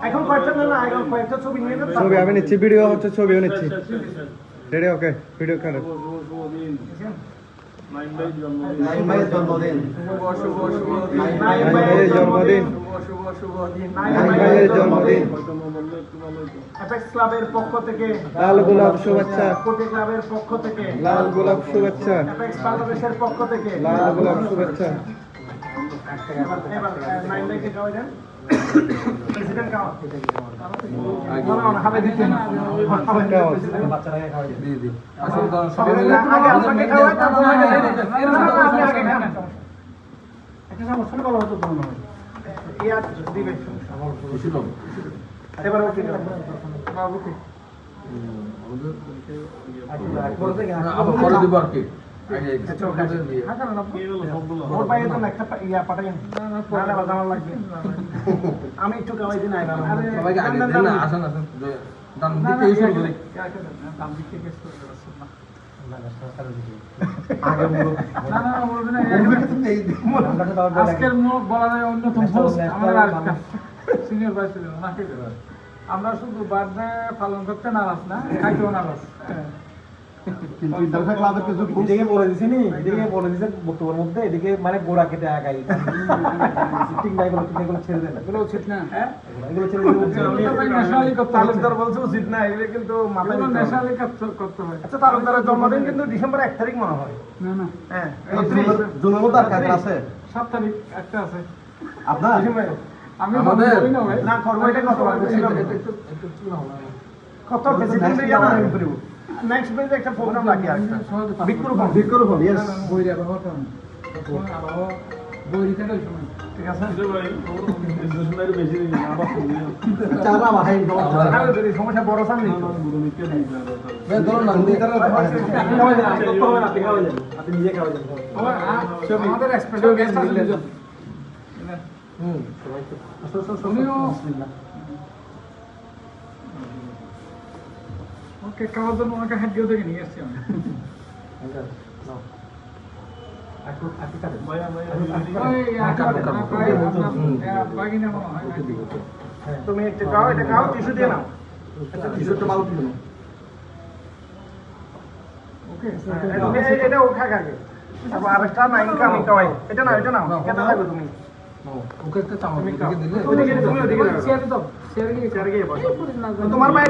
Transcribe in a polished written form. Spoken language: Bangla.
এখন কয়েকটা না এখন কয়েকটা ছবি নিয়ে না ছবি আমি নিচ্ছি ভিডিও হচ্ছে ছবিও নিচ্ছি রেডি ওকে ভিডিও করে নাইম ভাইয়ের জন্মদিন অ্যাপেক্স ক্লাবের পক্ষ থেকে লাল গোলাপ শুভেচ্ছা কোটি ক্লাবের পক্ষ থেকে লাল গোলাপ শুভেচ্ছা অ্যাপেক্স বাংলাদেশের পক্ষ থেকে লাল গোলাপ শুভেচ্ছা এবার নাইম ভাইকে খাওয়াই দেন প্রেসিডেন্ট খাওয়া হবে দিতে না বাচ্চারাকে খাওয়াই দেন দিয়ে দিন আগে আপনাকে খাওয়াই তারপর আগে খান একটা সমস্যা ভালো হতো তো মনে হয় ইয়া দিবে খুশি লোক এবার ওকে বাবু কি আবার পরে দিব আর কি আমি একটু খাওয়াই দিন আজকের মুখ বলা যায় অন্যতম সিনিয়র ভাইস প্রেসিডেন্ট আমরা শুধু বার্থডে পালন করতে নারাজ না খাইতেও নারাজ এদিকে বলে দিছি নি এদিকে বলে দিছে বক্তব্যের মধ্যে এদিকে মানে গোড়া কেটে আগাই সিটিং নাই গুলো ছেড়ে দেন এগুলো উচিত না এগুলো ছেড়ে দিন ন্যাশনালি করতে হবে তালুকদার বলছে উচিত না এগুলো কিন্তু মাথায় ন্যাশনালি করতে হয় আচ্ছা তালুকদারের জন্মদিন কিন্তু ডিসেম্বর 1 তারিখ মনে হয় না না হ্যাঁ জুনের মধ্যে আর কাজ আছে 7 তারিখ একটা আছে আপনার আমি আমাদের বলি না ভাই না করবো এটা কত কত প্রেসিডেন্ট জানা নেক্সট পেজে একটা প্রোগ্রাম রাখি আর বিক্রম ইয়েস বইরা ব্যবহার করুন আবহাওয়া বইরি থেকে সময় ঠিক আছে চালা ভাই সমস্যা বড় সামনে আপনি নিজে খাওয়া যান আমাদের স্পেশাল গেস্ট আছে উনিও ওকে খাওয়ার জন্য ওনাকে হাঁটিয়ে থেকে নিয়ে এসছি আমি তুমি একটা খাও এটা খাও টিস্যু দিয়ে নাও টিস্যুটা ভালো দিয়ে নাও ওকে এটা ওঠা আগে তারপর আরেকটা নাইন কা আমি খাওয়াই এটা নাও কেটে থাকো তুমি ওকে একটা চামচ দিলে ওদিকে তুমি ওদিকে শেয়ার দাও শেয়ার গিয়ে তোমার